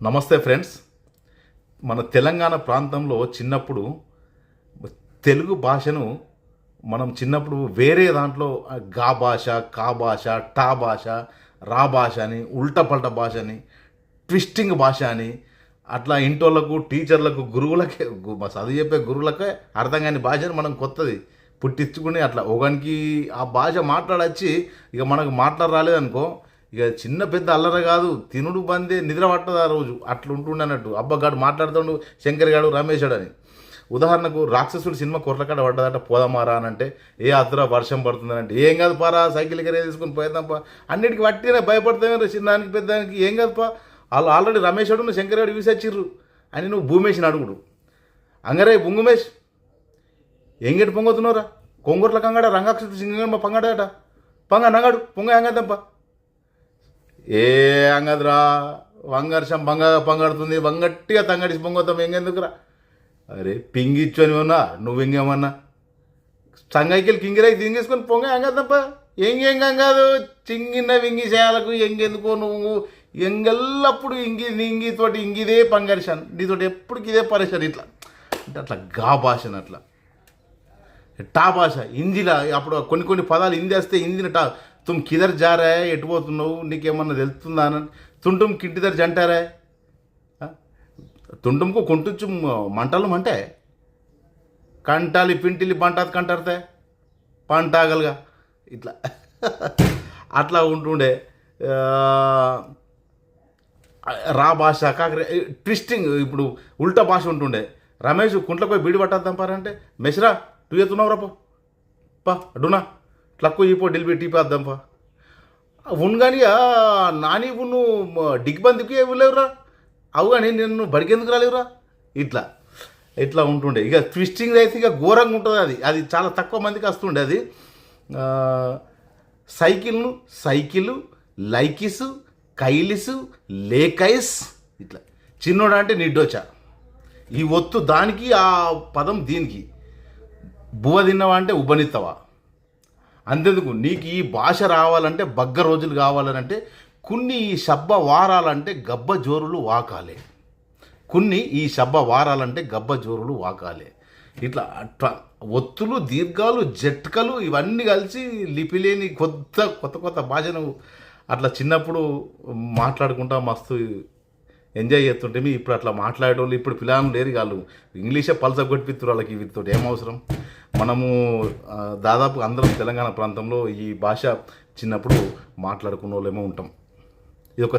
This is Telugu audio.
నమస్తే ఫ్రెండ్స్. మన తెలంగాణ ప్రాంతంలో చిన్నప్పుడు తెలుగు భాషను మనం చిన్నప్పుడు వేరే దాంట్లో గా భాష, కా భాష, టా భాష, రా భాష అని, ఉల్టపల్ట భాష అని, ట్విస్టింగ్ భాష అని అట్లా ఇంటోళ్ళకు, టీచర్లకు, గురువులకే చదువు చెప్పే గురువులకే అర్థం కాని భాషను మనం కొత్తది పుట్టించుకుని అట్లా ఒకనికి ఆ భాష మాట్లాడచ్చి ఇక మనకు మాట్లాడ రాలేదనుకో, ఇక చిన్న పెద్ద అల్లర కాదు, తినుడు బందే, నిద్ర పట్టదు ఆ రోజు. అట్లా ఉంటుండే అన్నట్టు. అబ్బగాడు మాట్లాడుతుండు, శంకర్ గాడు, రమేష్ అని. ఉదాహరణకు రాక్షసుడు సినిమా కొర్లకాడ పడ్డదట, పోదామారా అని అంటే, ఏ అద్దురా వర్షం పడుతుందని అంటే, ఏం కాదు పారా, సైకిల్ ఎగరే తీసుకుని పోయేద్దాంపా, అన్నిటికీ వట్టినే భయపడతామే, చిన్నానికి పెద్దానికి ఏం కాదుపా. వాళ్ళు ఆల్రెడీ రమేష్ అడు శంకర్ గారు విసచ్చిర్రు అని నువ్వు భూమేష్ని అడుగుడు. అంగరే బుంగుమేష్ ఎంగేటి పొంగవుతున్నావురా, కొంగూర్ల కంగాడ రంగాక్ష సింగ పంగడట, పంగ నంగాడు పొంగ ఎంగద్దంపా. ఏ అంగదురా, వంగర్షం బంగ పంగడుతుంది, వంగట్టిగా తంగడిసి పొంగొద్దాం, ఎంగెందుకురా. అరే పింగిచ్చని ఉన్నా నువ్వు ఇంకేమన్నా సంగైకి కింగిరాయి దింగేసుకొని పొంగ ఎంగద్దప్ప. ఎంగేం కాదు, చింగిన్న వింగి చేయాలకు ఎంగెందుకో నువ్వు ఎంగెల్లప్పుడు ఇంగితోటి ఇంగిదే పంగరిశాను, నీతోటి ఎప్పటికి ఇదే పరేశాను. ఇట్లా అంటే అట్లా గా భాషను అట్లా టా భాష హిందీలా అప్పుడు కొన్ని పదాలు హిందీ వస్తే హిందీని టా, తుమ్ కిదర్ జారా, ఎటు పోతున్నావు, నీకేమన్నా తెలుస్తుందా అని. తుంటుమ్ కింటిదర్ జంటారా, తుంటుమ్కు కొంటుంచు మంటలు మంటే, కంటాలి పింటిలి పంటాది కంటారుతే పంటాగలుగా ఇట్లా అట్లా ఉంటుండే. రా భాష కాకరే ట్విస్టింగ్, ఇప్పుడు ఉల్టా భాష ఉంటుండే. రమేష్ కుంట్లకు పోయి బీడి పట్టేద్దాంపారంటే, మెషరా టూ ఎత్తున్నావు రాపో పా అడునా ట్లక్కు ఈ పో డిల్బీ టీపీ వద్దాంపా ఉన్ కానీ నాని నువ్వు డిగ్బందికి ఇవ్వలేవురా, అవు కానీ నేను బడికెందుకు రాలేవురా. ఇట్లా ఇట్లా ఉంటుండే. ఇక ట్విస్టింగ్ అయితే ఇక ఘోరంగా ఉంటుంది. అది చాలా తక్కువ మందికి వస్తుండే. అది సైకిలు, లైకిసు, కైలిసు, లేకైస్, ఇట్లా చిన్నోడు అంటే నిడ్డోచా, ఈ ఒత్తు దానికి, ఆ పదం దీనికి. బువ్వ తిన్నవా అంటే ఉబ్బనిత్తవా. అంతెందుకు, నీకు ఈ భాష రావాలంటే, బగ్గ రోజులు కావాలనంటే, కొన్ని ఈ శబ్బ వారాలంటే గబ్బ జోరులు వాకాలే, ఈ శబ్బ వారాలంటే గబ్బ జోరులు వాకాలే. ఇట్లా అట్లా ఒత్తులు, దీర్ఘాలు, జట్కలు ఇవన్నీ కలిసి లిపిలేని కొత్త భాషను అట్లా చిన్నప్పుడు మాట్లాడుకుంటా మస్తు ఎంజాయ్ చేస్తుంటే. ఇప్పుడు అట్లా మాట్లాడేటోళ్ళు ఇప్పుడు పిల్లలు లేరు, వాళ్ళు ఇంగ్లీషే పలసగొట్టిపిస్తారు. వాళ్ళకి వీటితో ఏమవసరం. మనము దాదాపు అందరం తెలంగాణ ప్రాంతంలో ఈ భాష చిన్నప్పుడు మాట్లాడుకున్న వాళ్ళేమో ఉంటాం.